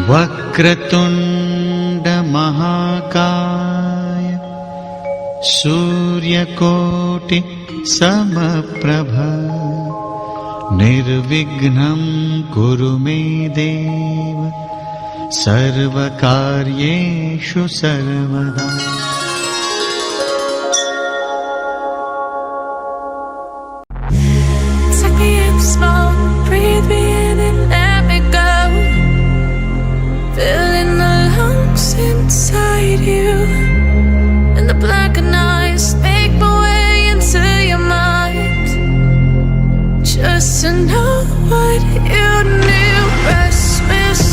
वक्रतुंड महाकाय सूर्यकोटि समप्रभ निर्विघ्नं कुरु मे देव सर्वकार्येषु सर्वदा। Inside you, and the blackened eyes make my way into your mind, just to know what you knew. Restless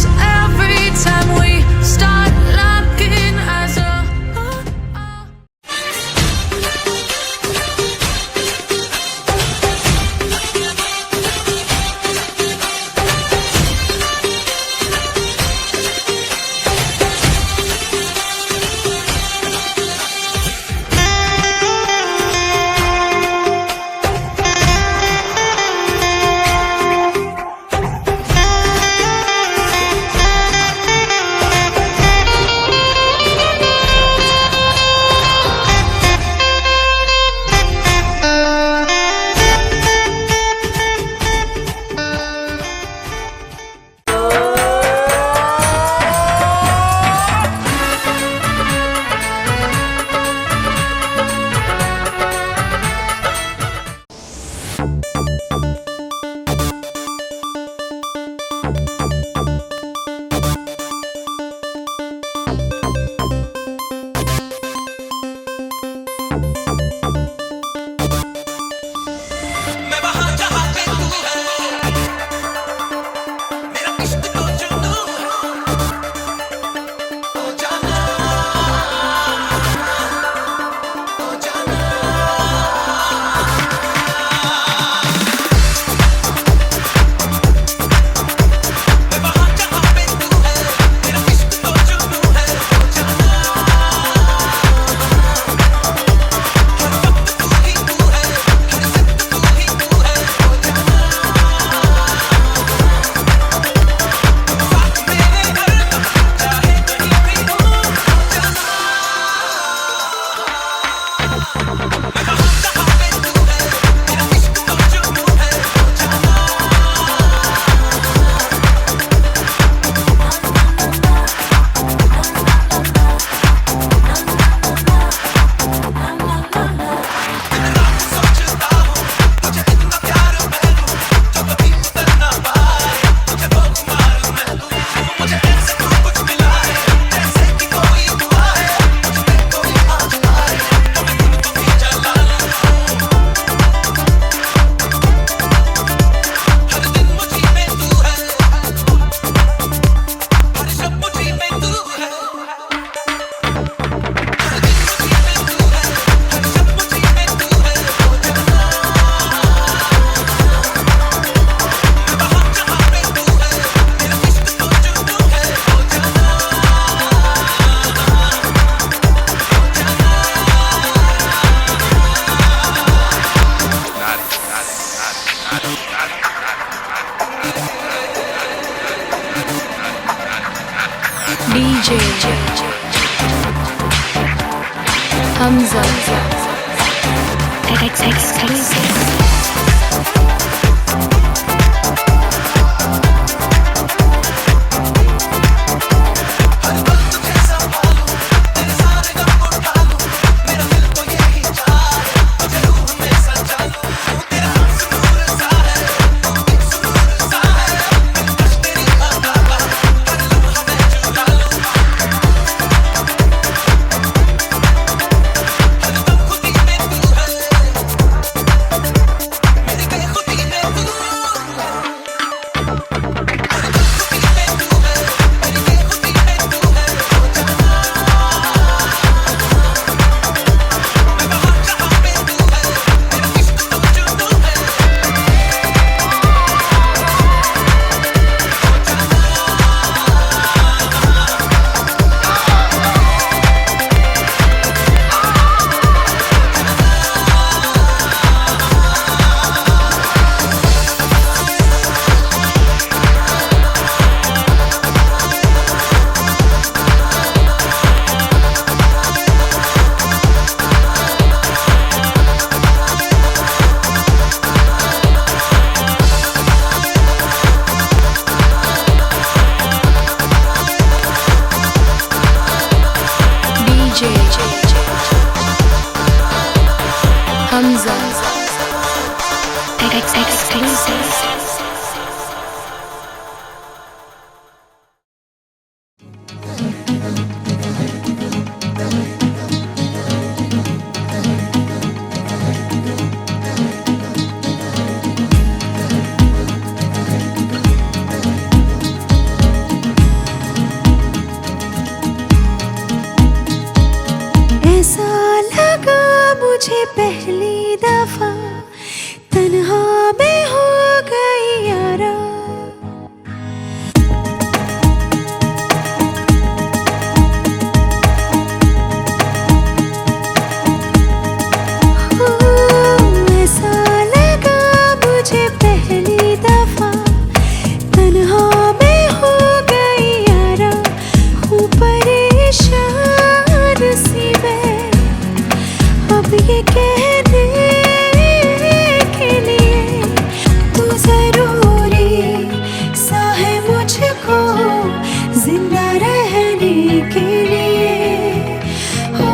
every time we start locking eyes. DJ Hamza exclusive. मुझे पहली दफा तन्हा में हो गई यारा। ऐसा लगा मुझे पहली दफा तन्हा में हो गई यारा। हूँ परेशान सी मैं अब ये कहने के लिए तू जरूरी सा है मुझको जिंदा रहने के लिए। हो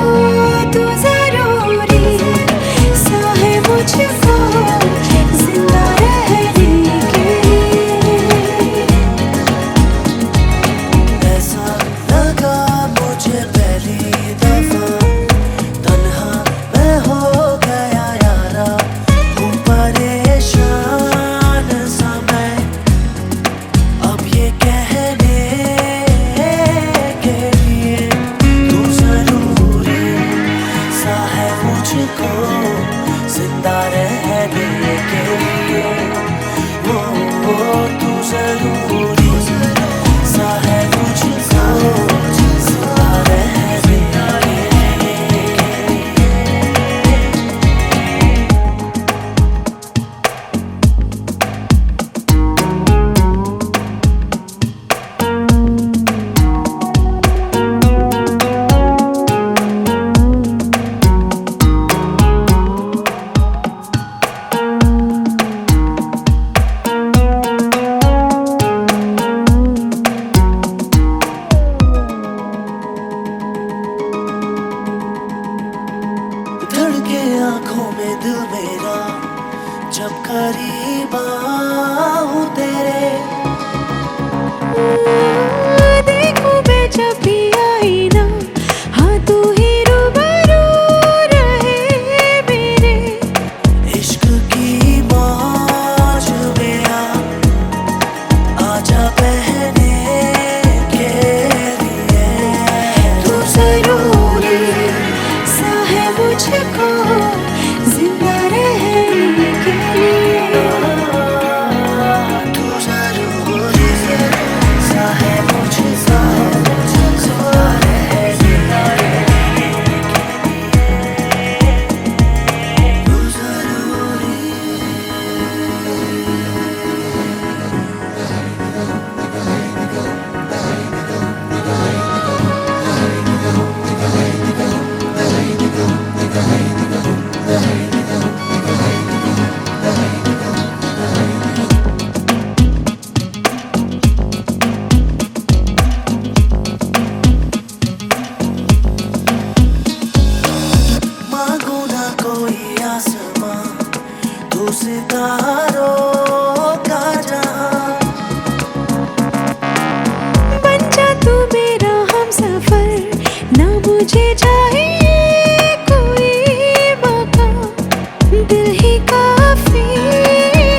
तू जरूरी सा है मुझको जिंदा रहने के लिए। ऐसा लगा मुझे पहली दफा तन्हा मैं हो गया यारा। हूँ परेशान सा मैं अब ये कहने के लिए तू जरूरी सा है मुझको जिंदा रहने के लिए। वो तू जरूरी सा है मुझको जिंदा रहने के लिए। धड़के आंखों में दिल मेरा जब करीब आऊं तेरे। देखूं मैं जब भी आई ना हाँ तू ही रूबरू रहे मेरे। इश्क की मौज में आजा बहने के लिए। तू जरूरी सा है मुझको जिंदा रहने के लिए। तू जरूरी सा है मुझको जिंदा रहने के लिए। तू जरूरी मांगू ना कोई आसमां तू सितारों का जहां। बन जा तू मेरा हमसफर ना मुझे चाहिए कोई मकाम। दिल ही काफी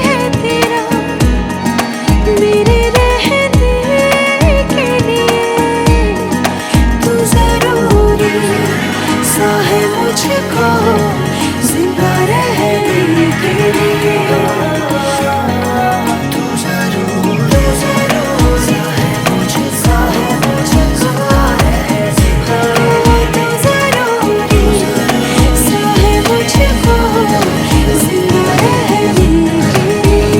है तेरा मेरे रहने के लिए। तू जरूरी सा है मुझको जिंदा रहने के लिए। तू जरूरी सा है मुझको जिंदा रहने के लिए। तू जरूरी सा है मुझको जिंदा रहने के लिए।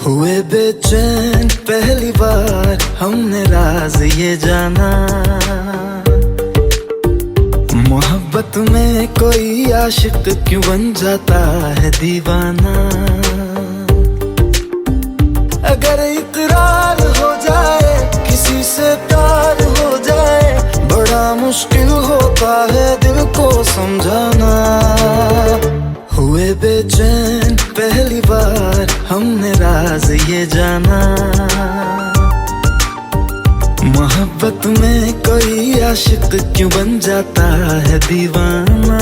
हुए बेचैन पहली बार हमने राज ये जाना। मोहब्बत में कोई आशिक क्यों बन जाता है दीवाना। अगर इकरार हो जाए किसी से प्यार हो जाए बड़ा मुश्किल होता है दिल को समझाना। हुए बेचैन पहली बार हमने राज ये जाना। मोहब्बत में कोई आशिक क्यों बन जाता है दीवाना।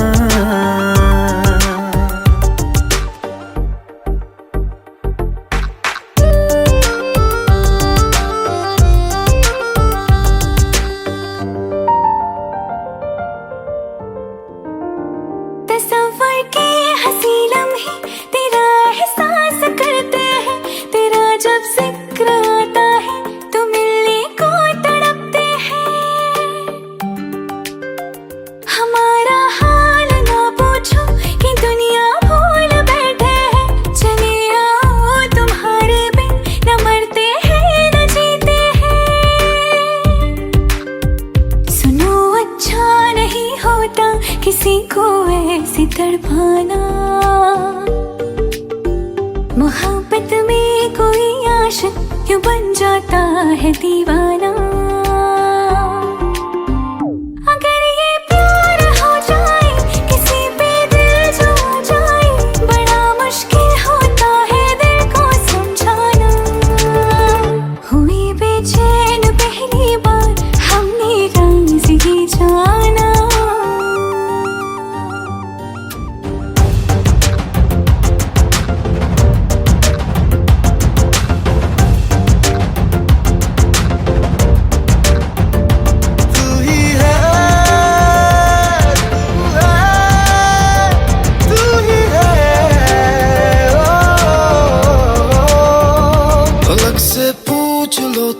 तड़पाना। मोहब्बत में कोई आशिक क्यों बन जाता है दीवाना। अगर ये प्यार हो जाए किसी पे दिल जो आ जाए, बड़ा मुश्किल होता है दिल को समझाना। हुई बेचैन पहली बार हमने राज ये जाना।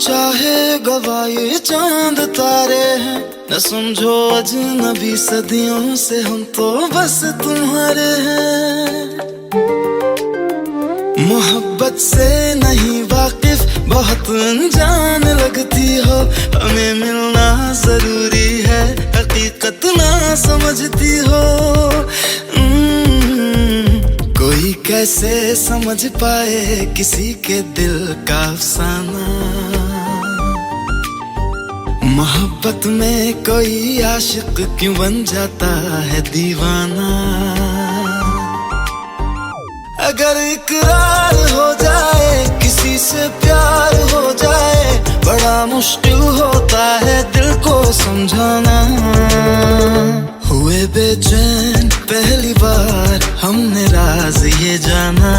चाहे गवाए चांद तारे हैं, न समझो अजनबी सदियों से हम तो बस तुम्हारे हैं। मोहब्बत से नहीं वाकिफ बहुत अनजान लगती हो, हमें मिलना जरूरी है हकीकत ना समझती हो। कोई कैसे समझ पाए किसी के दिल का अफसाना। मोहब्बत में कोई आशिक क्यों बन जाता है दीवाना। अगर इकरार हो जाए किसी से प्यार हो जाए, बड़ा मुश्किल होता है दिल को समझाना। हुए बेचैन पहली बार हमने राज ये जाना।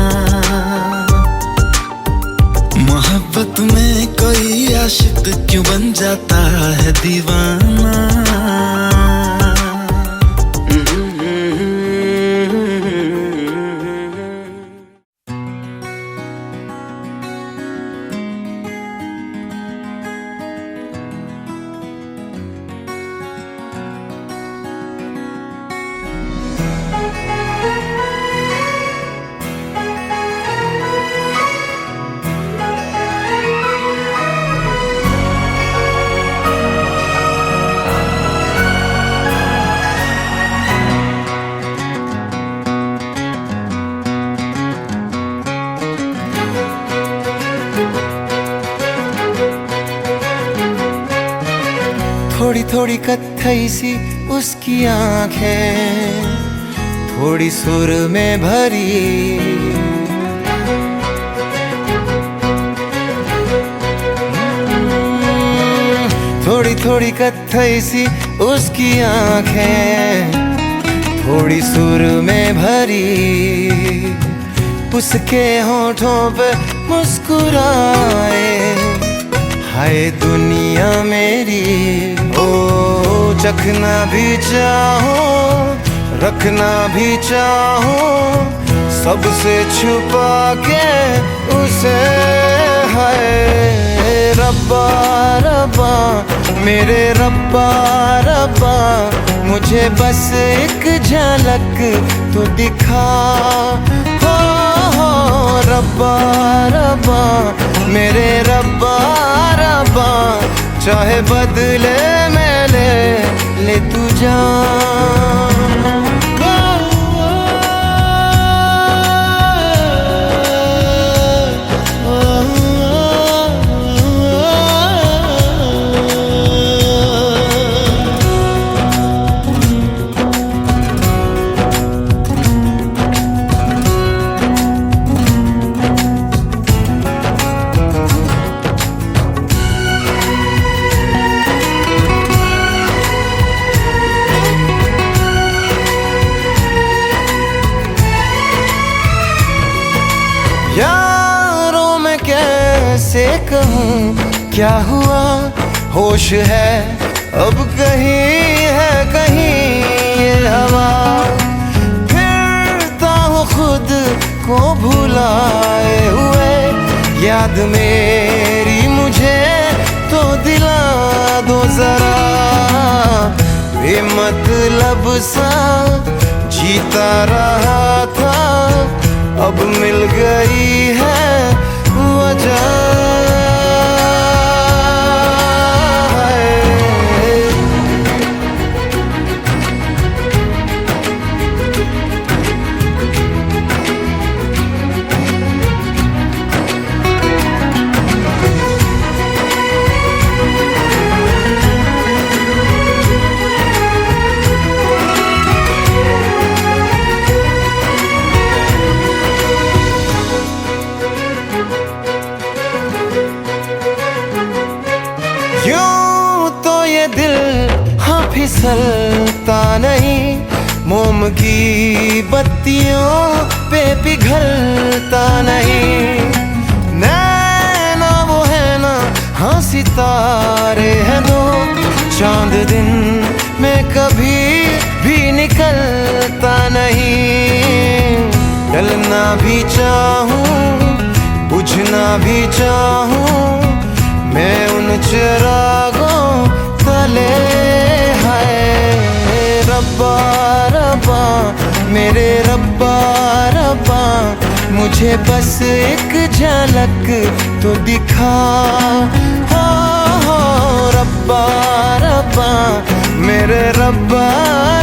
मोहब्बत में कोई आशिक क्यों बन जाता है दीवाना। थोड़ी थोड़ी कत्थई सी उसकी आंखें, थोड़ी सुर में भरी। थोड़ी थोड़ी कत्थई सी उसकी आंखें, थोड़ी सुर में भरी। उसके होठों पे मुस्कुराए, हाय दुनिया मेरी। ओ चखना भी चाहो रखना भी चाहो, सबसे छुपा के उसे। हाय रब्बा रब्बा मेरे रब्बा रब्बा, मुझे बस एक झलक तो दिखा। हो रब्बा रब्बा मेरे रब्बा रब्बा, चाहे बदले में ले तू जान। यारों में कैसे कहूँ क्या हुआ, होश है अब कहीं है कहीं ये हवा। फिरता हूँ खुद को भुलाए हुए, याद मेरी मुझे तो दिला दो जरा। बेमतलब सा जीता रहा था, अब मिल गई है वजह। ये दिल हाँ फिसलता नहीं, मोम की बत्तियों पे पिघलता नहीं। नैना वो है ना हाँ सितारे हैं दो, चांद दिन में कभी भी निकलता नहीं। डलना भी चाहूं बुझना भी चाहूं, मैं उन चिरागों तले। है रब्बा रब्बा मेरे रब्बा रब्बा, मुझे बस एक झलक तो दिखा। हो रब्बा रब्बा मेरे रब्बा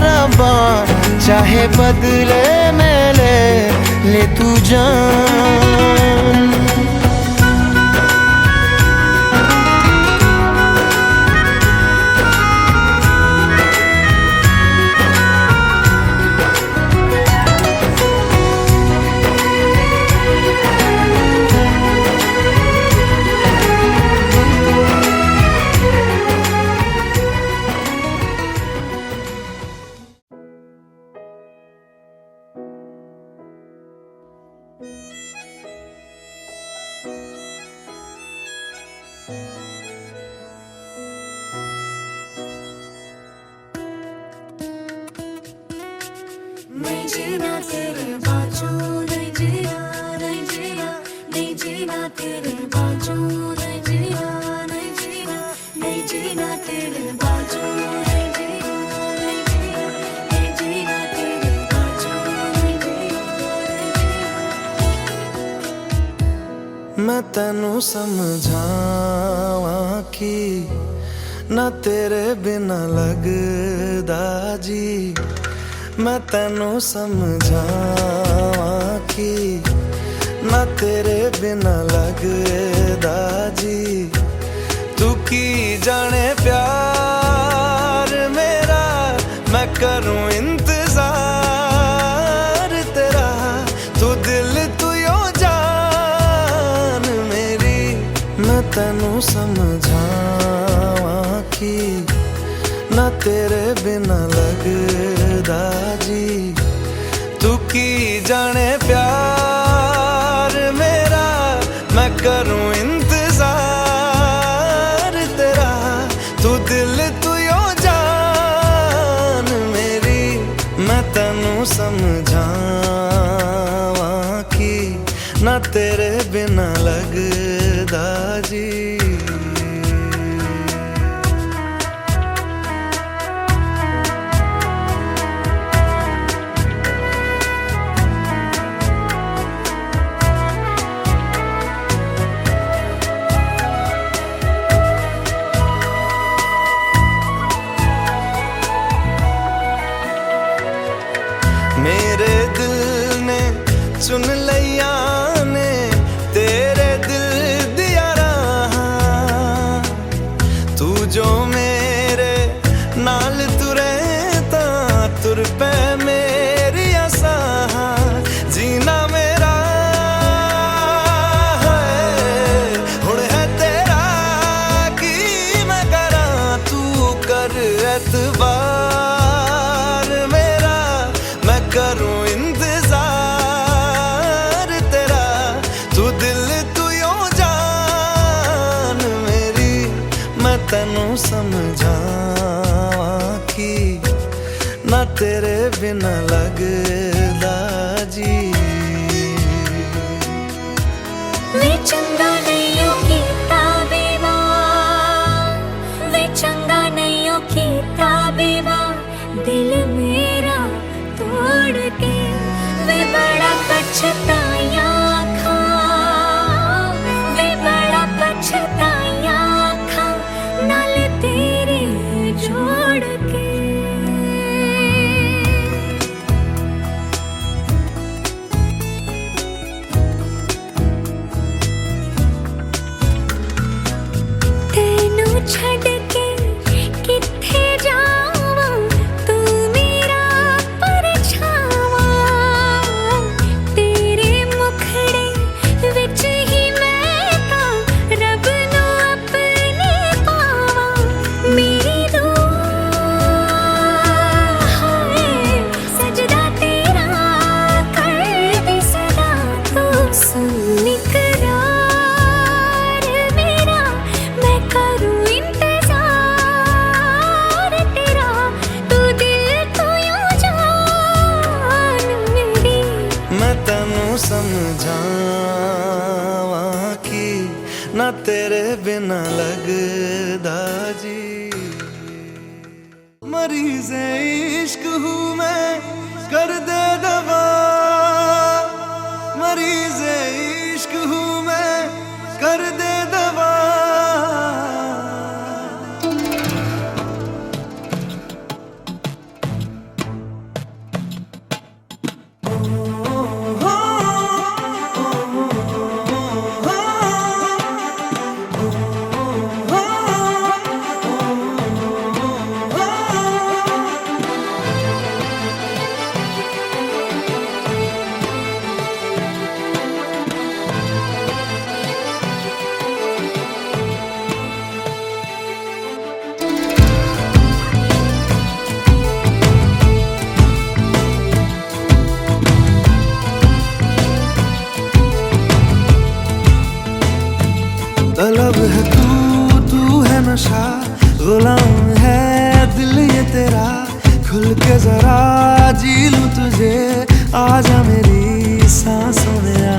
रब्बा, चाहे बदले में ले तू जान। नहीं जीना तेरे बाजू, नहीं जीना, नहीं जीना, नहीं जीना तेरे बाजू, नहीं जीना, नहीं जीना, नहीं जीना तेरे बाजू, नहीं जीना, नहीं जीना, नहीं जीना तेरे बाजू, नहीं जीना, नहीं जीना। मैं तैनू समझावां कि ना तेरे बिना लगदा जी। मैं तैनू समझावां कि ना तेरे बिना लगदा जी। तू की जाने प्यार मेरा, मैं करूं इंतजार तेरा। तू दिल तू यो जान मेरी, मैं तैनू समझावां कि ना तेरे बिना लगदा जी। तू की जाने प्यार मेरा, मैं करूं इंतजार तेरा। तू दिल तू यो जान मेरी, मैं तैनू समझावां कि ना तेरे बिना लगदा जी। मेरे दिल ने चुन लिया ने तेरे दिल दिया रहा। तू जो मेरे नाल तुरे ता तुर पे मेरी आसा। जीना मेरा है हुण है तेरा की मैं करा। तू कर एतबार मेरा, मैं करूं इंतजार तेरा। तू दिल तू यो जान मेरी, मैं तैनू समझावां कि ना तेरे बिना लगदा जी। वे चंगा नहीं हो कीता बेवार, वे चंगा नहीं हो कीता बेवार, दिल मेरा तोड़ के वे बड़ा पछताया खा। वे बड़ा पछताया खा नाल तेरे जोड़ के। तेनू छड़ के किथे जावां, तू मेरा परछावां। तेरे तेरे बिना लगदा जी। मरीज़ इश्क हूँ मैं, कर दे दवा। मरीज़ इश्क हूँ मैं, कर दे दवा। तलब है तू है नशा, गुलाम है दिल ये तेरा। खुल के जरा जी लूं तुझे, आजा मेरी सांसों में आ।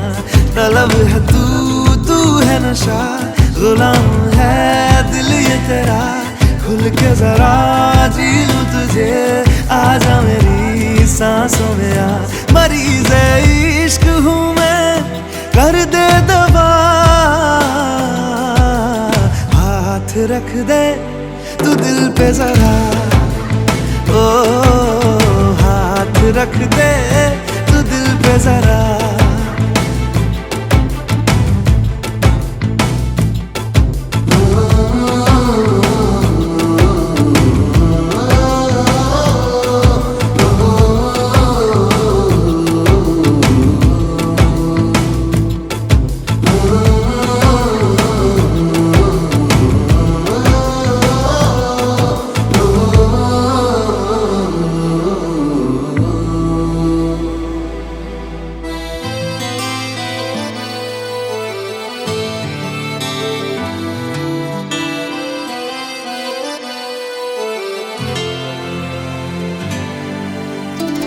तलब है तू है नशा, गुलाम है दिल ये तेरा। खुल के जरा जी लूं तुझे, आजा मेरी सांसों में आ। मरीज़ इश्क हूँ मैं, कर दे दवा। हाथ रख दे तू दिल पे जरा, ओ हाथ रख दे तू दिल पे जरा।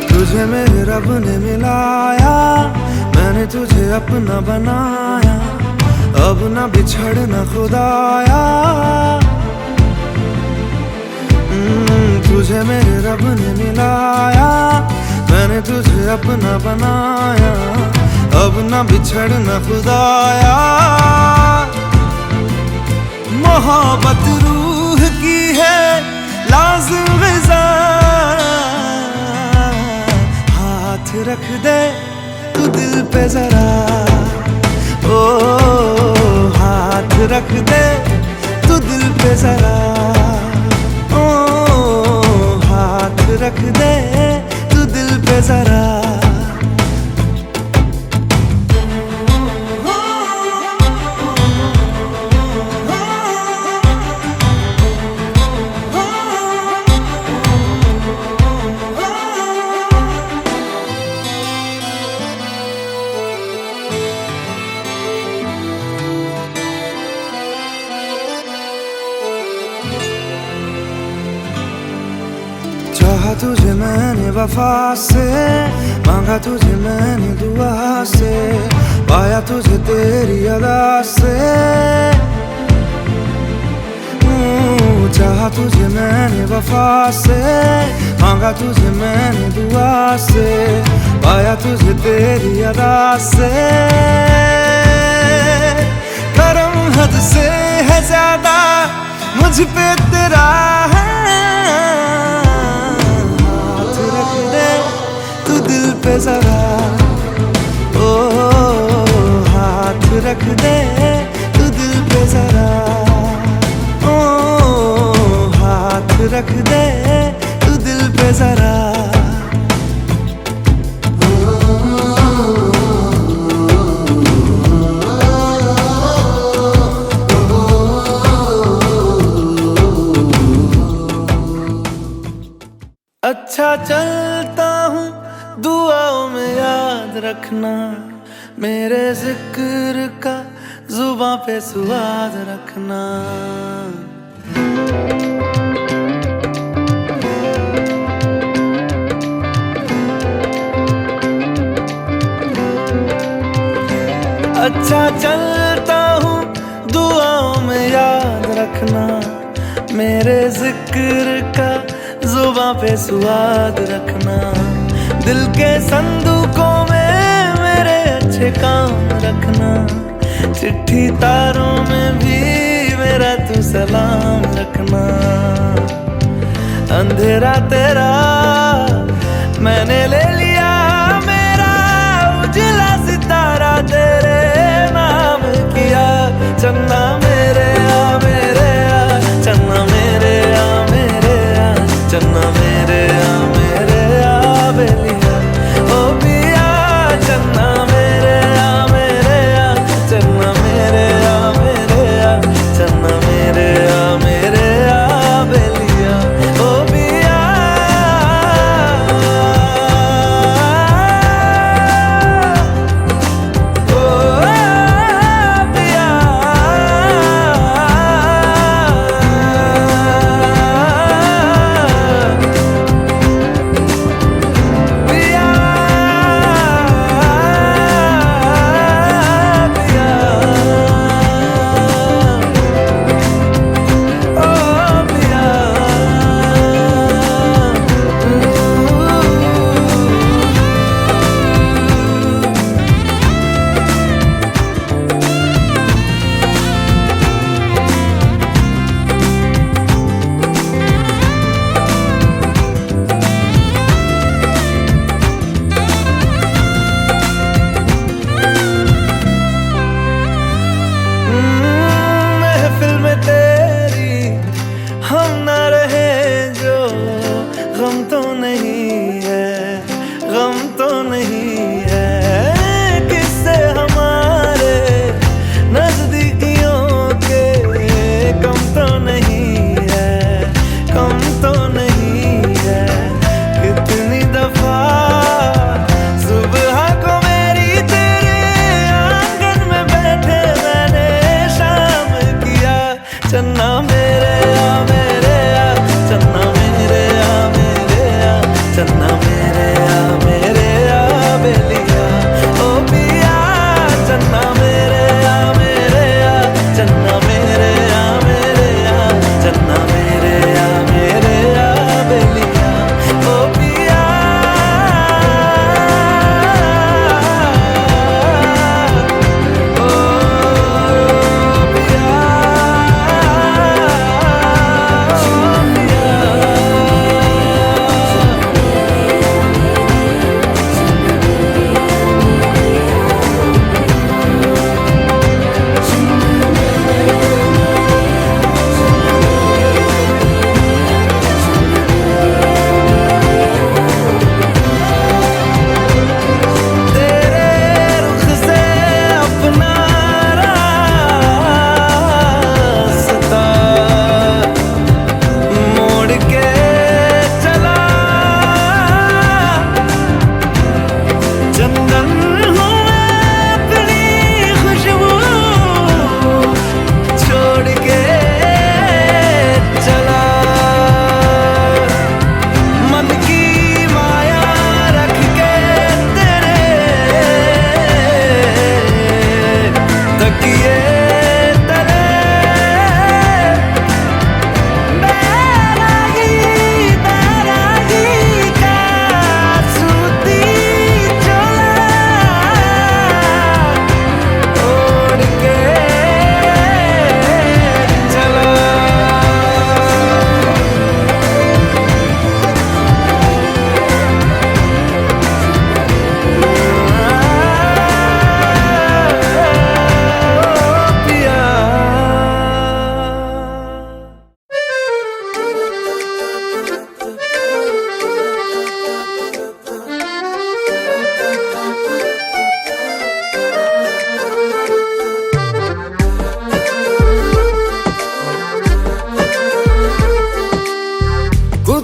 तुझे मेरे रब ने मिलाया, मैंने तुझे अपना बनाया। अब ना बिछड़ना खुदाया। तुझे मेरे रब ने मिलाया, मैंने तुझे अपना बनाया। अब ना बिछड़ना खुदाया। मोहब्बत रूह की है लाज़िम ग़िज़ा। हाथ रख दे तू दिल पे जरा, ओ हाथ रख दे तू दिल पे जरा। ओ हाथ रख दे तू दिल पे जरा। चाहा तुझे मैंने वफा से, मांगा तुझे मैंने दुआ से। पाया तुझे तेरी अदा से। चाहा तुझे मैंने वफा से, मांगा तुझे मैंने दुआ से। पाया तुझे तेरी अदा से। करम हद से है ज्यादा मुझ पे तेरा है। दिल पे जरा, ओ हाथ रख दे तू दिल पे जरा। ओ हाथ रख दे तू दिल पे जरा। अच्छा चलता हूँ दुआओं में याद रखना। मेरे जिक्र का जुबां पे स्वाद रखना। अच्छा चलता हूँ दुआ मेरे जिक्र का जुबां पे स्वाद रखना, दिल के संदूकों में मेरे अच्छे काम रखना, चिट्ठी तारों में भी मेरा तू सलाम रखना। अंधेरा तेरा मैंने ले लिया, मेरा उजला सितारा तेरे नाम किया। चन्ना मेरे आ मेरे आ, चन्ना मेरे आ मेरे आ, चन्ना मेरे आ मेरे आ बेलिया ओ पिया। चन्ना मेरे आ मेरे आ, चन्ना मेरे आ मेरे आ, चन्ना मेरे आ मेरे आ बेलिया ओ पिया। चन्ना मेरे आ मेरे आ, चन्ना मेरे आ मेरे आ, चन्ना मेरे आ मेरे आ बेलिया ओ पिया। चन्ना मेरे आ मेरे आ, चन्ना मेरे आ मेरे आ, चन्ना मेरे आ मेरे आ बेलिया ओ पिया।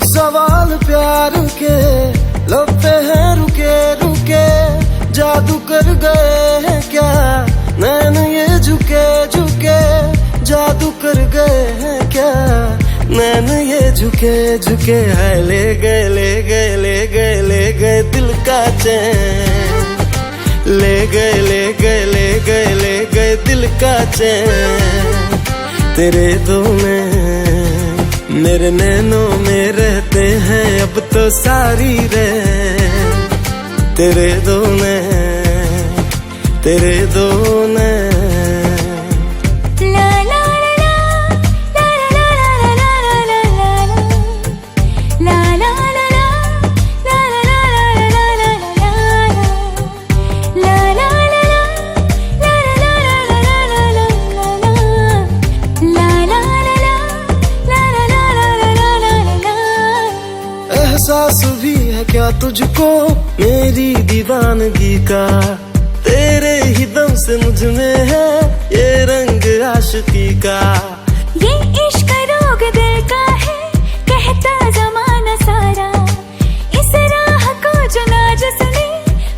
सवाल प्यार के लब पे हैं रुके रुके, जादू कर गए हैं क्या नैन ये झुके झुके, जादू कर गए हैं क्या नैन ये झुके झुके। है ले गए ले गए ले गए ले गए दिल का चैन, ले गए ले गए ले गए ले गए दिल का चैन। तेरे दो में मेरे नैनों में रहते हैं अब तो सारी रैन, तेरे दो नैन, तेरे दो नैन। एहसास भी है क्या तुझको मेरी दीवानगी का, तेरे ही दम से मुझ में है ये रंग आशिकी का। ये इश्क रोग दिल का है कहता जमाना सारा, इस राह को चुना जिसने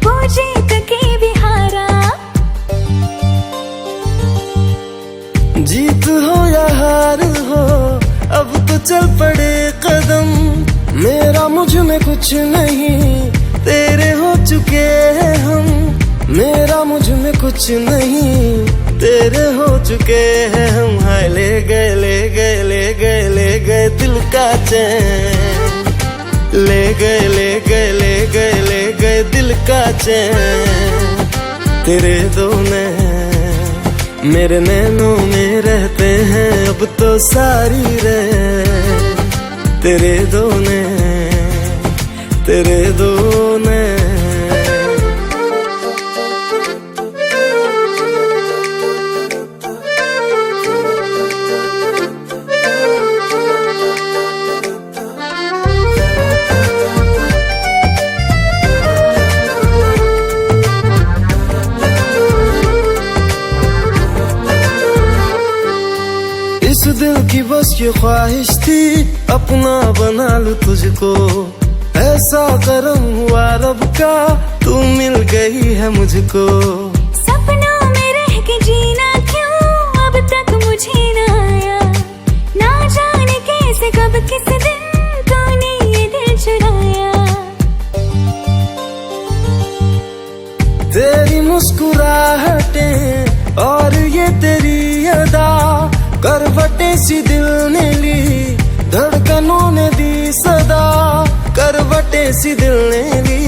वो जीत के भी हारा। जीत हो या हार हो अब तो चल पड़े कदम, मेरा मुझ में कुछ नहीं तेरे हो चुके हैं हम, मेरा मुझ में कुछ नहीं तेरे हो चुके हैं हम। हाय ले गए ले गए ले गए ले गए दिल का चैन, ले गए ले गए ले गए ले गए दिल का चैन। तेरे दो नैन मेरे नैनों में रहते हैं अब तो सारी रैन, तेरे दो नैन, तेरे दो नैन। इस दिल की बस ये ख्वाहिश थी अपना बना लूं तुझको, ऐसा करम हुआ रब का तू मिल गई है मुझको। सपनों में रह के जीना क्यों अब तक मुझे न आया, ना जाने कैसे कब किस दिन तूने ये दिल चुराया। तेरी मुस्कुराहटें और ये तेरी अदा, करवटें सी दिल ने ली धड़कनों ने दी सदा, करवटें सी दिल ने ली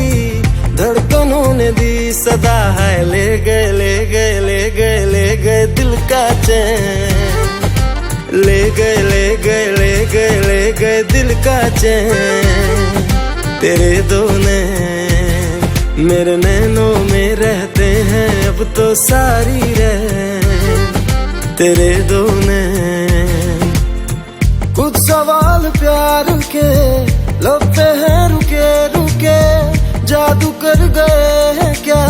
धड़कनों ने दी सदा। है ले गए ले गए ले गए ले गए दिल का चैन, ले गए ले गए ले गए ले गए दिल का चैन। तेरे दो नैन मेरे नैनों में रहते हैं अब तो सारी रैन, तेरे दो नैन। कुछ सवाल प्यार के लब पे हैं रुके रुके, जादू कर गए हैं क्या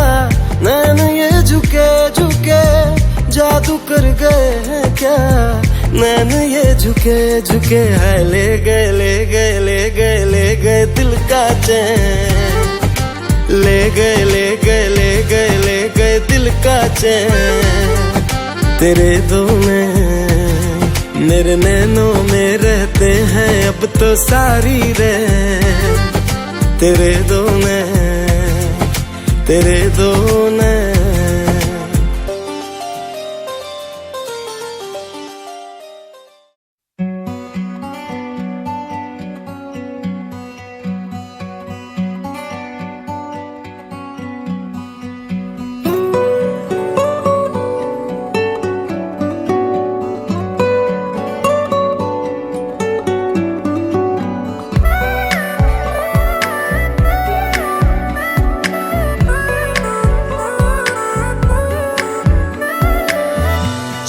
नैन ये झुके झुके, जादू कर गए हैं क्या नैन ये झुके झुके। है ले गए ले गए ले गए ले गए दिल का चैन, ले गए ले गए ले गए ले गए दिल का चैन। तेरे दो नैन मेरे नैनों में रहते हैं अब तो सारी रैन, तेरे दो नैन, तेरे दो नैन।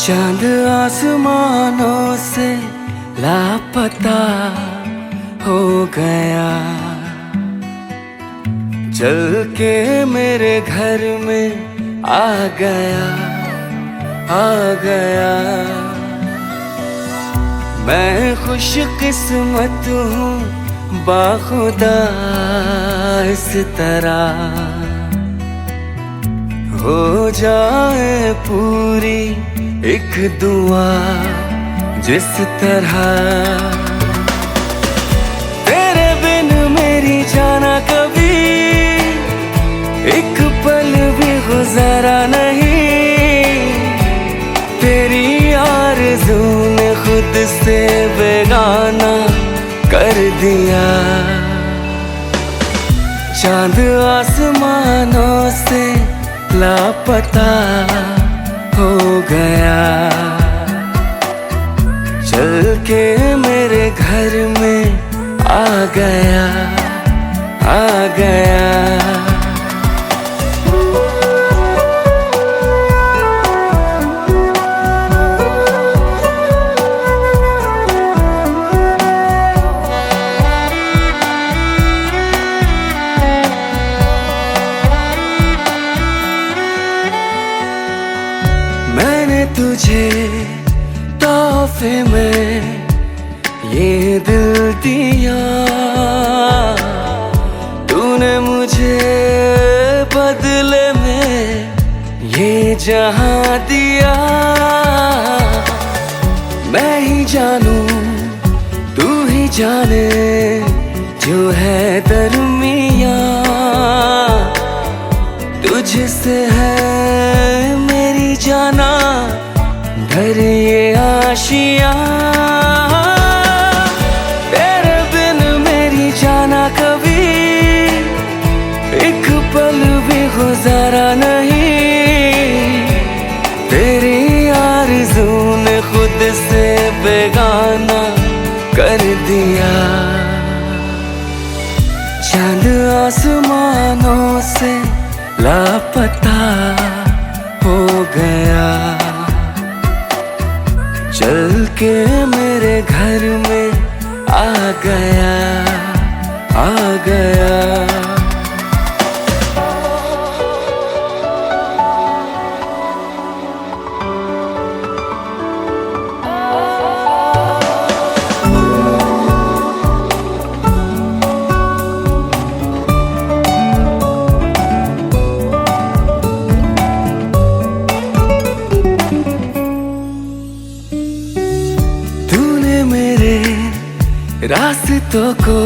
चांद आसमानों से लापता हो गया, चल के मेरे घर में आ गया आ गया। मैं खुश किस्मत हूँ बाखुदा इस तरह हो जाए पूरी एक दुआ जिस तरह। तेरे बिन मेरी जाना कभी एक पल भी गुजारा नहीं, तेरी आरज़ू ने खुद से बेगाना कर दिया। चांद आसमानों से लापता हो गया, चल के मेरे घर में आ गया, आ गया। मैंने तुझे तोहफे में ये दिल दिया, तूने मुझे बदले में ये जहां दिया। मैं ही जानूं तू ही जाने जो है दरमिया, तुझसे है मेरी जाना घर ये आशिया। तेरे बिन मेरी जाना कभी एक पल भी गुजारा नहीं, तेरी आरज़ू ने खुद से बेगाना कर दिया। चांद आसमानों से लापता हो गया, चल के मेरे घर में आ गया, आ गया। रास्तों को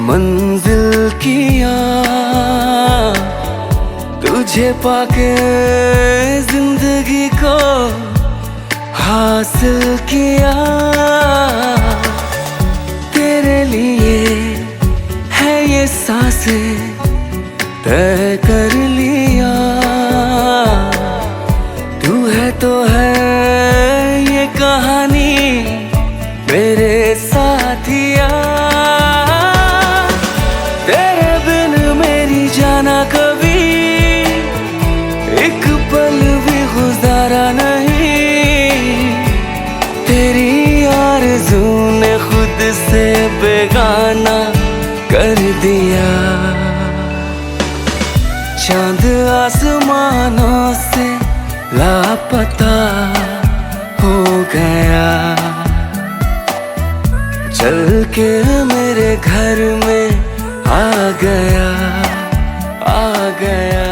मंजिल किया, तुझे पाके जिंदगी को हासिल किया। तेरे लिए है ये सांसें तय कर लिया, तू है तो है ये कहानी मेरे साथिया। तेरे बिन मेरी जाना कभी एक पल भी गुजारा नहीं, तेरी आरज़ू ने खुद से बेगाना कर दिया। चांद आसमानों से लापता हो गया, चल के मेरे घर में आ गया, आ गया।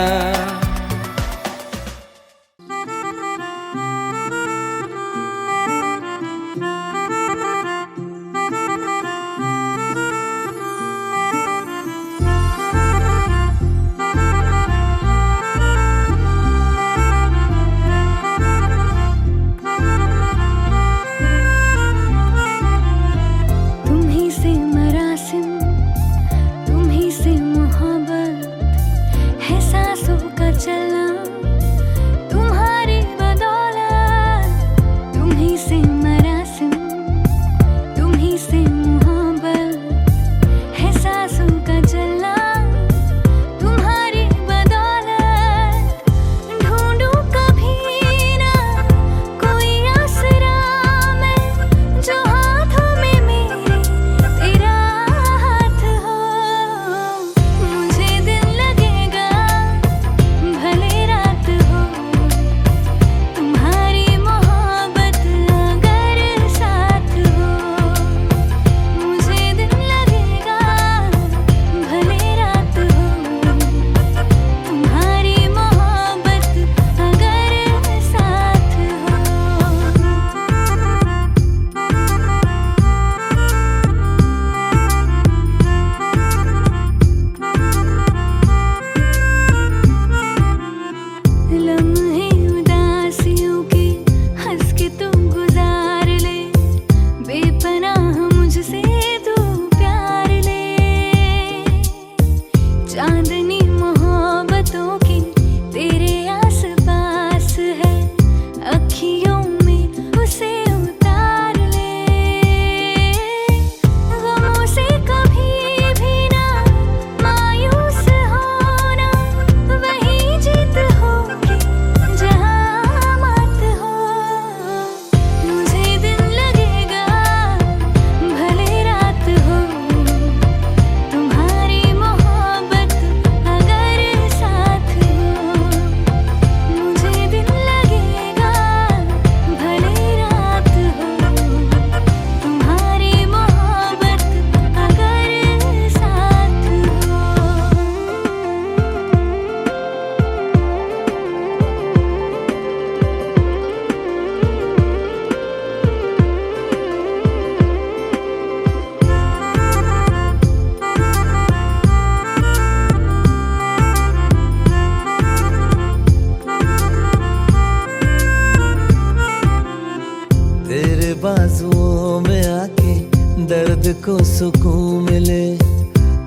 सांस दर्द को सुकून मिले,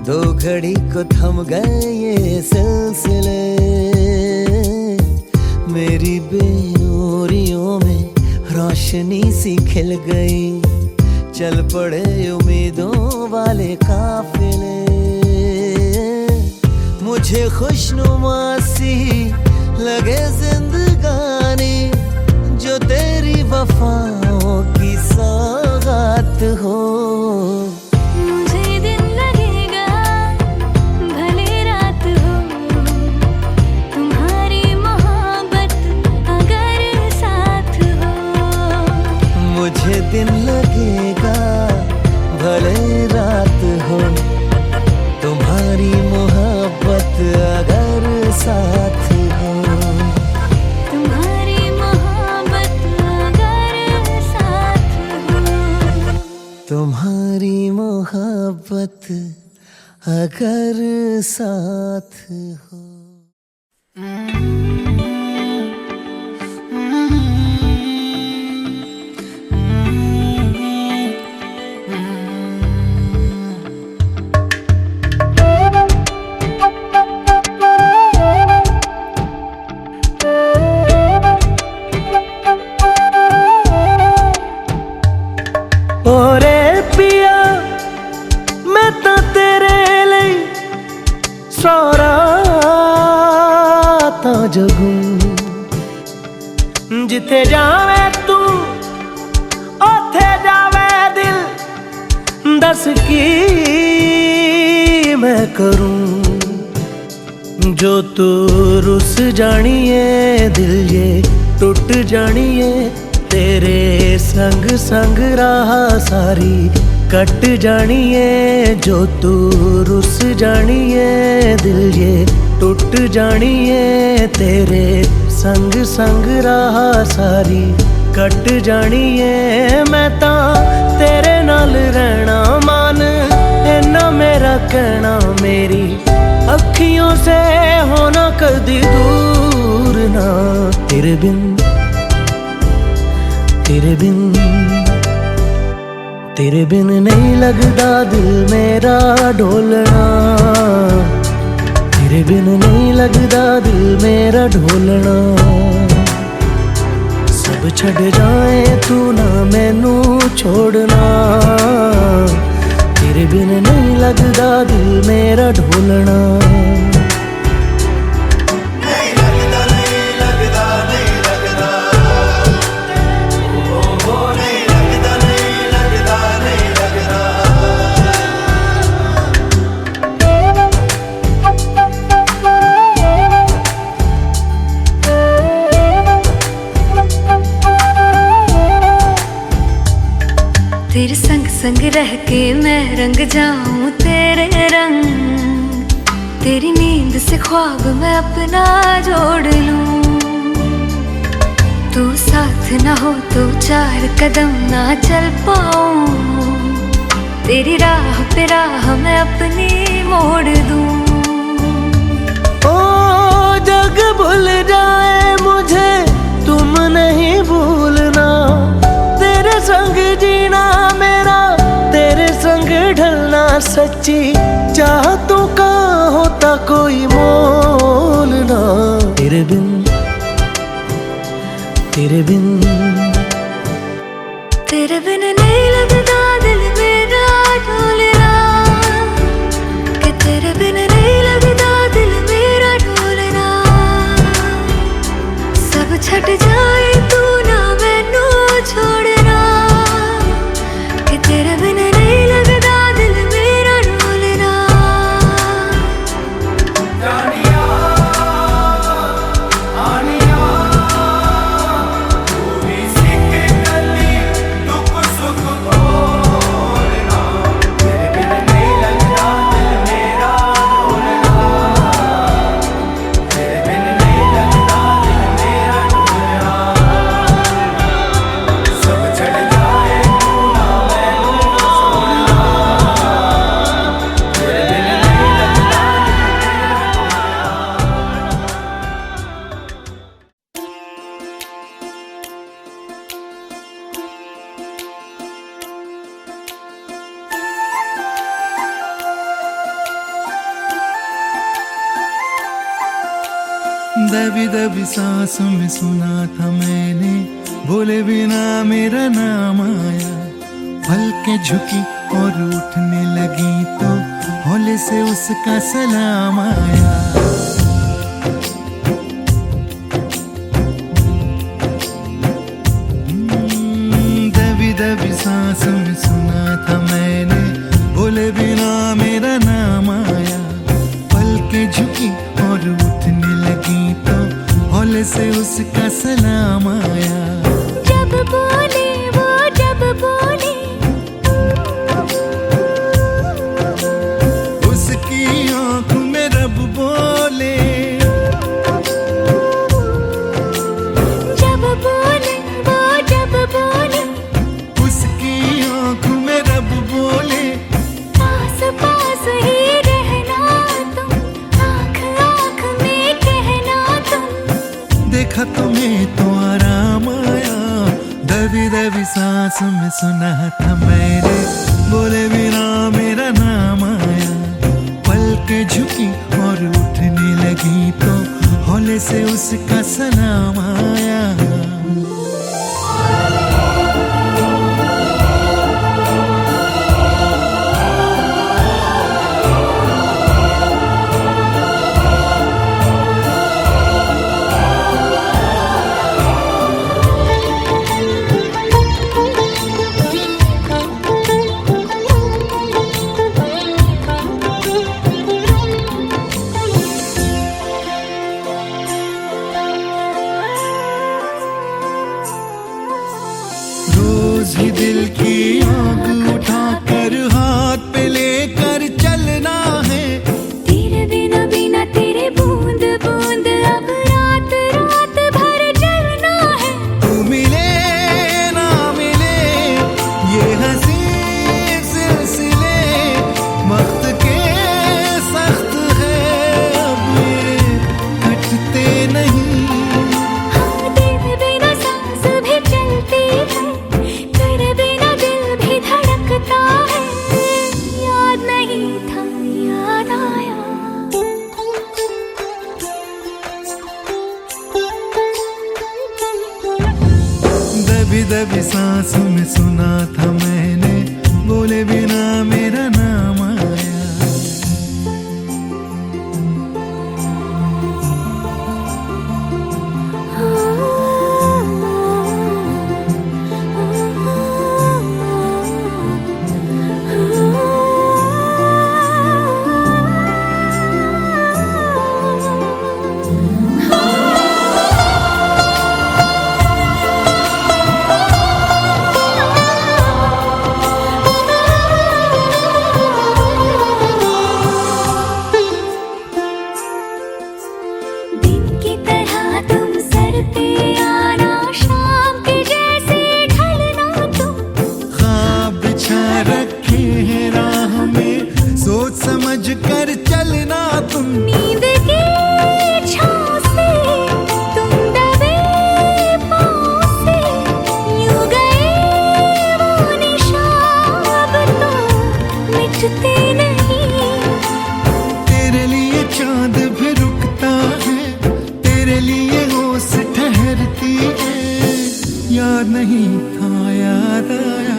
दो घड़ी को थम गए ये सिलसिले। मेरी बेनूरियों में रोशनी सी खिल गई, चल पड़े उम्मीदों वाले काफिले। मुझे खुशनुमा सी लगे जिंदगानी, जो तेरी वफाओं की सौगात हो। मुझे दिन लगेगा भले रात हो, तुम्हारी मोहब्बत अगर साथ हो। मुझे दिन लगेगा भले रात हो, तुम्हारी मोहब्बत अगर साथ हो। तुम्हारी मोहब्बत अगर साथ हो। तुम्हारी मोहब्बत अगर साथ हो। ओरे पिया मैं तो तेरे लिए सौ रातां जगूं, जिथे जावे तू ओथे जावे दिल, दस की मैं करूं। जो तू रुस जानिए दिल ये टूट जानिए, तेरे संग संग राह सारी कट जानिए। जो तू रुस जानिए दिल ये टूट जानिए, तेरे संग संग राह सारी कट जानिए। मैं तां तेरे नाल रहना मान, इन्ना मेरा कहना, मेरी अखियों से होना कदी दूर ना। तेरे बिन तेरे बिन तेरे बिन नहीं लगदा दिल मेरा ढोलना। तेरे बिन नहीं लगदा दिल मेरा ढोलना। सब छड़ जाए तू ना मैनू छोड़ना। तेरे बिन नहीं लगदा दिल मेरा ढोलना। तेरे संग संग रह के मैं रंग जाऊं तेरे रंग, तेरी नींद से ख्वाब मैं अपना जोड़ लूं। तू साथ ना हो तो चार कदम ना चल पाऊं, तेरी राह पे राह मैं अपनी मोड़ दूं। ओ जग भूल जाए मुझे तुम नहीं भूलना, तेरे संग जीना मेरा तेरे संग ढलना। सच्ची चाहतों का होता कोई मोल ना। तेरे बिन तेरे बिन तेरे बिन नहीं लगदा दिल मेरा ढोलना, कि तेरे बिन नहीं लगदा दिल मेरा ढोलना। सब छट जाए तू ना मैनू छोड़ना, कि तेरे बिन नहीं लगदा दिल मेरा ढोलना। जानिया आनिया दबी दबी सांसों में सुना था मैंने, बोले बिना मेरा नाम आया। पलकें झुकी और उठने लगी तो हौले से उसका सलाम आया। दबी दबी सांसों में सुना था मैंने, बोले बिना मेरा नाम आया। पलकें झुकी और उठने लगी तो हौले से उसका सलाम आया। जब बोले वो जब बोले, उसकी आंखों में रब बोले। जब बोले वो जब बोले, उसकी आंखों में रब बोले। पास पास ही रहना तुम, आँख आँख में कहना तुम। देखा तुम्हें तो आराम आया। दबी दबी सांसों में सुना था मैंने, बोले बिना मेरा नाम आया। पलकें झुकी और उठने लगी तो हौले से उसका सलाम आया। रोज ही दिल की आग उठाकर हाथ पे लेकर चलना है। तेरे बिना बिना तेरे बूंद बूंद अब रात रात भर जलना है। तू मिले ना मिले ये हंसी सिलसिले वक्त के सख्त है, अब ये कटते नहीं। हाँ, तेरे बिना सांस भी चलती है, तेरे बिना दिल भी धड़कता है। याद नहीं था याद आया। दबी दबी सांसों में सुना था मैंने, बोले बिना मेरा नाम आया। दिन की तरह तुम सर पे आना, शाम के जैसे ढलना तुम। ख्वाब बिछा रखे हैं राह में, सोच समझ कर चलना तुम। नींद की छाँव से तुम दबे पाँव से, यूं गए वो निशान अब तो मिटते नहीं। तेरे लिए चांद भी रुकता है, तेरे लिए होश ठहरती है। याद नहीं था याद आया।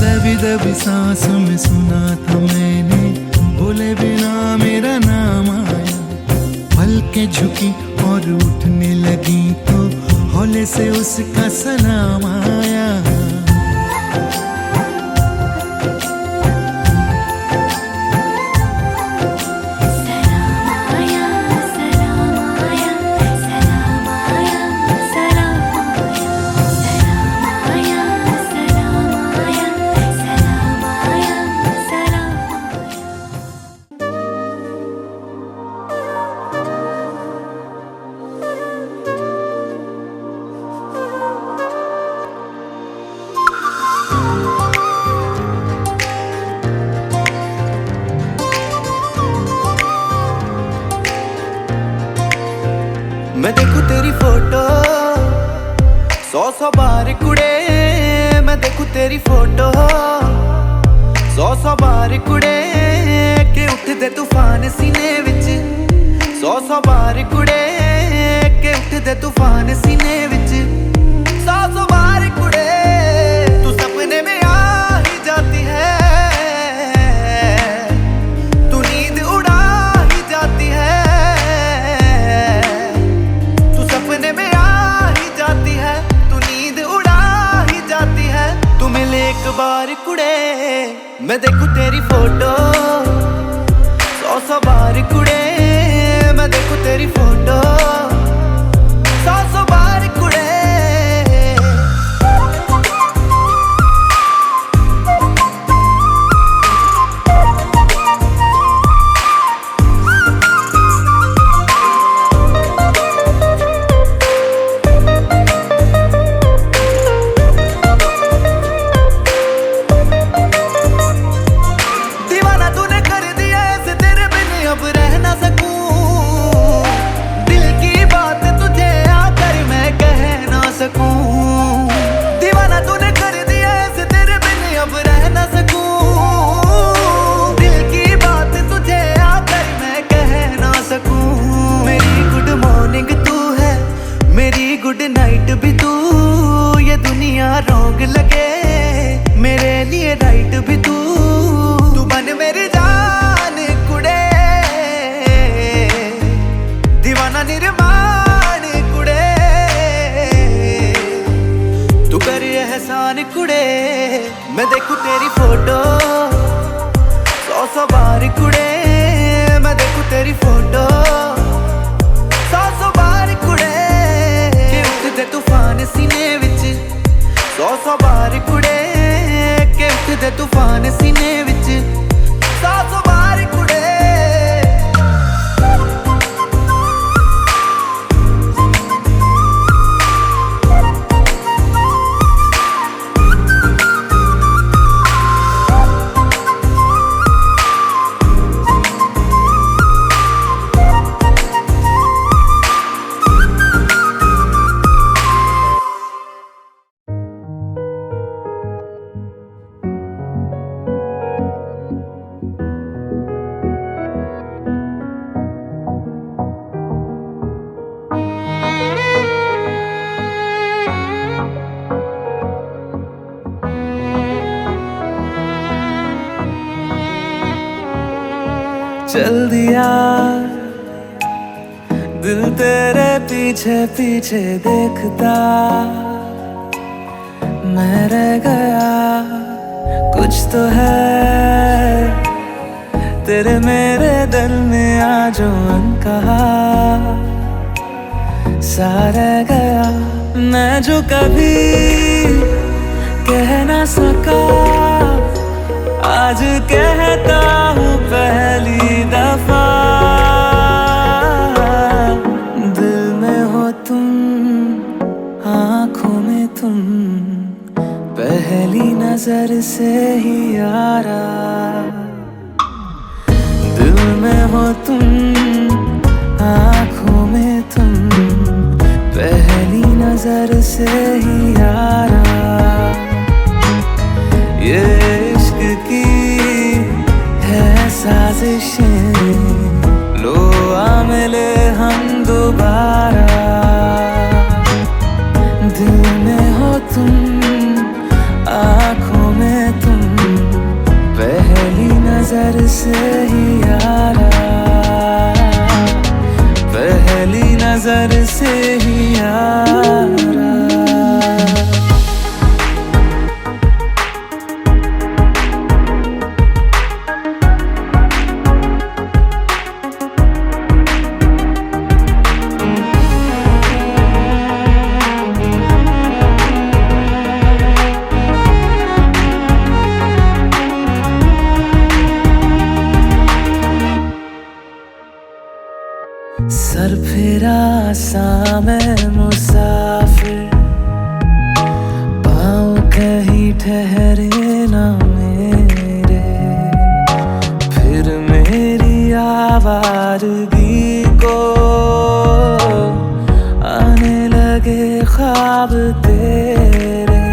दबी दबी सांसों में सुना था मैंने, बोले बिना मेरा नाम आया। पलकें झुकी और उठने लगी तो हौले से उसका सलाम आया। सलाम आया, सलाम आया, सलाम आया, सलाम आया, सलाम आया, सलाम आया, सलाम आया। मैं देखूं तेरी फोटो 100 बार कुड़े, मैं देखूं तेरी फोटो 100 बार कुड़े के उठदे तूफान सीने विच 100 बार कुड़े के उठदे तूफान सीने विच 100 बार कुड़े तू सपने में आ ही जाती है तू नींद उड़ा ही जाती है तू सपने में आ ही जाती है तू नींद उड़ा ही जाती है तू मिले एक बार कुड़े मैं देखूं तेरी फोटो 100 बार कुड़े मैं देखूं तेरी फोटो 100 बार कुड़े दीवाना तूने कर दिया ऐसे तेरे बिन अब रह ना सकूं दिल की बात तुझे आकर मैं कह ना सकूं दीवाना तूने कर दिया ऐसे तेरे बिन अब रह ना सकूं दिल की बात तुझे आकर मैं कह ना सकूं मेरी गुड मॉर्निंग तू है मेरी गुड नाइट भी तू ये दुनिया रॉन्ग लगे मेरे लिए राइट भी तू बन मेरी जान कुड़े दीवाना निर्माण कुड़े तू कर एहसान कुड़े मैं देखूं तेरी फोटो 100 बार कुड़े मैं देखूं तेरी फोटो 100 बार कुड़े के उठदे तूफान सीने विच 100 बार कुड़े के उठदे तूफान सीने विच 100 बार कुड़े चल दिया दिल तेरे पीछे पीछे देखता मैं रह गया कुछ तो है तेरे मेरे दिल में आज अनकहा सा रह गया मैं जो कभी कह ना सका आज कहता हूँ पहली दफा दिल में हो तुम आँखों में तुम पहली नजर से ही यारा दिल में हो तुम आँखों में तुम पहली नजर से ही यारा ये इश्क की है साजिशें लो आ मिले हम दोबारा दिल में हो तुम आँखों में तुम पहली नजर से ही यारा पहली नजर से ही यारा सर फिरा सा मैं मुसाफिर पाँव कहीं ठहरे ना मेरे फिर मेरी आवारगी को आने लगे ख्वाब तेरे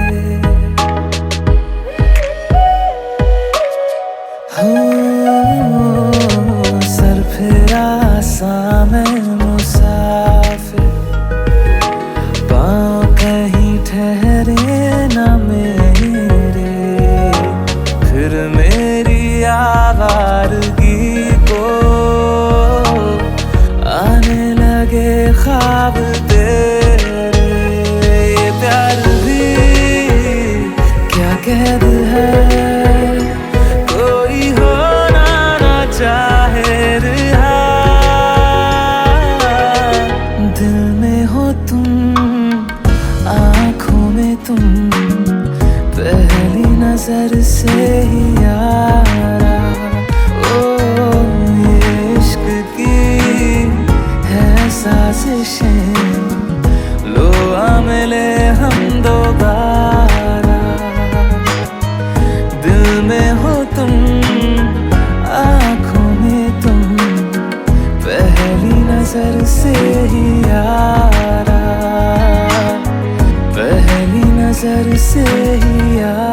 नजर से ही यारा, ओ ये इश्क की है साजिशें, लो आ मिले हम दोबारा। दिल में हो तुम, आँखों में तुम, पहली नजर से ही यारा, पहली नजर से ही यारा।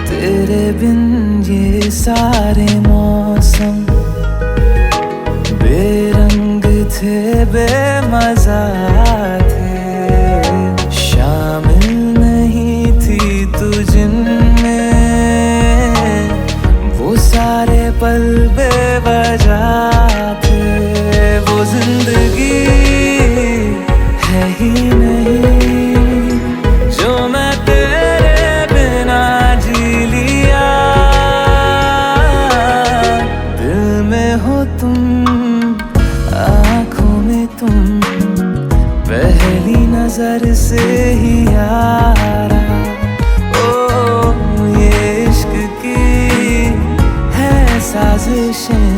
तेरे बिन ये सारे मौसम बेरंग थे, बेमजा थे, शामिल नहीं थी तू जिनमें, वो सारे पल बेवजह थे। वो जिंदगी है ही नहीं जो मैं तेरे बिना जी लिया। दिल में हो तुम, आँखों में तुम, पहली नजर से ही यारा, ओ ये इश्क की है साजिशें,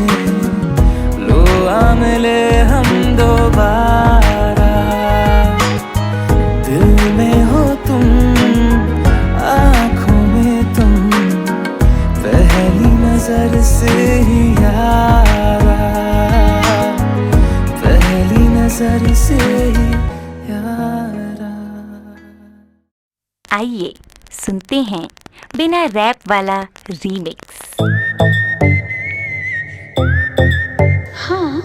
लो आ मिले हम दोबारा। दिल में हो तुम, आँखों में तुम, पहली नजर से ही यारा, पहली नजर से ही यारा। आइए सुनते हैं बिना रैप वाला रीमिक्स। हाँ,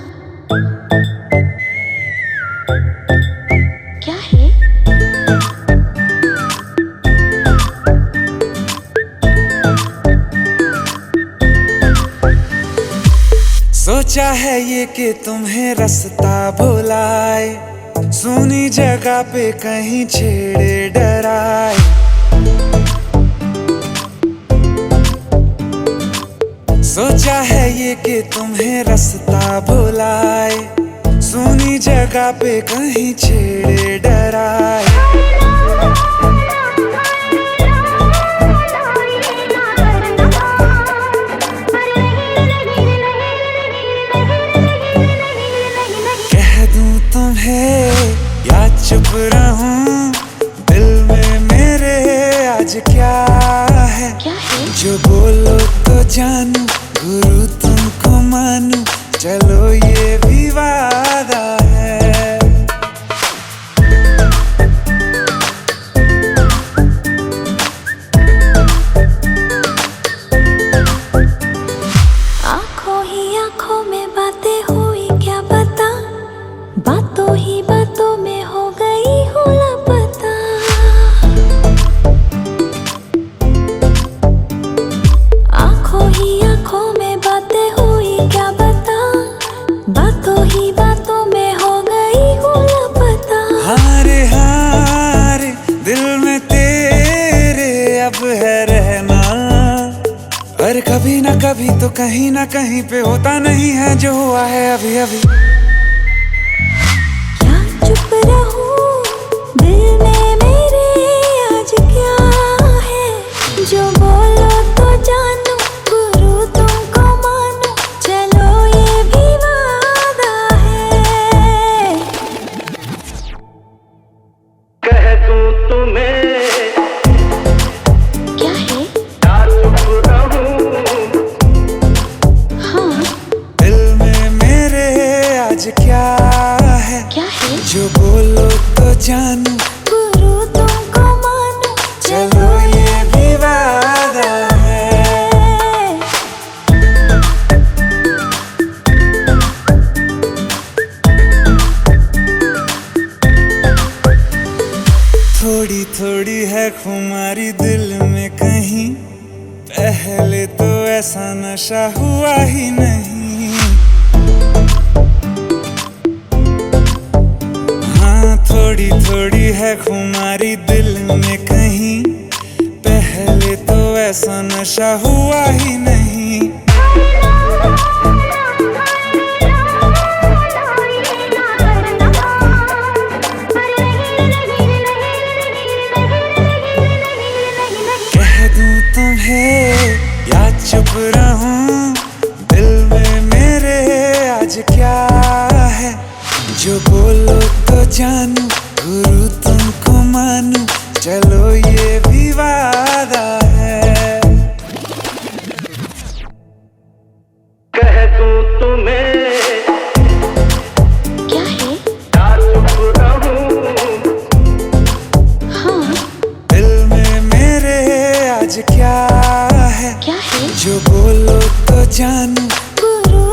क्या है? सोचा है ये कि तुम्हें रास्ता भुलाए, सुनी जगह पे कहीं छेड़े डराए। सोचा है ये कि तुम्हें रास्ता भुलाए, सुनी जगह पे कहीं छेड़े डराए। कह दूं तुम्हें या चुप रहूं, दिल में मेरे आज क्या है? जो बोलो तो जानू, गुरु तुमको मानू, चलो ये भी वादा है। आँखों ही आँखों में बातें हुई क्या पता, बातों ही बातों में हो गई हूँ लापता। आँखों ही आँखों में बातें हुई क्या पता, बातों ही बातों में हो गई हूँ लापता। हारे हारे दिल में तेरे अब है रहना, और कभी ना कभी तो कहीं ना कहीं पे होता नहीं है जो हुआ है अभी अभी। क्या चुप रहूं, दिल में मेरे आज क्या है? जो बोलो तो जानू, गुरु तुमको मानू, चलो ये भी वादा है। कह दूं तुम्हें क्या है? या चुप रहूं, हाँ, दिल में मेरे आज क्या है? क्या है? जो बोलो तो जानू, गुरु तुमको मानू, चलो ये भी वादा है। थोड़ी थोड़ी है खुमारी दिल में कहीं, पहले तो ऐसा नशा हुआ ही नहीं। थोड़ी थोड़ी है खुमारी दिल में कहीं, पहले तो ऐसा नशा हुआ ही नहीं। कह दूं तुम्हें या चुप रहूं, दिल में मेरे आज क्या है, जो बोलो तो जानू, गुरु तुमको मानू, चलो ये भी वादा है। कह दूं तुम्हें क्या है? या चुप रहूं, हाँ दिल में मेरे आज क्या है, क्या है? जो बोलो तो जानू, गुरु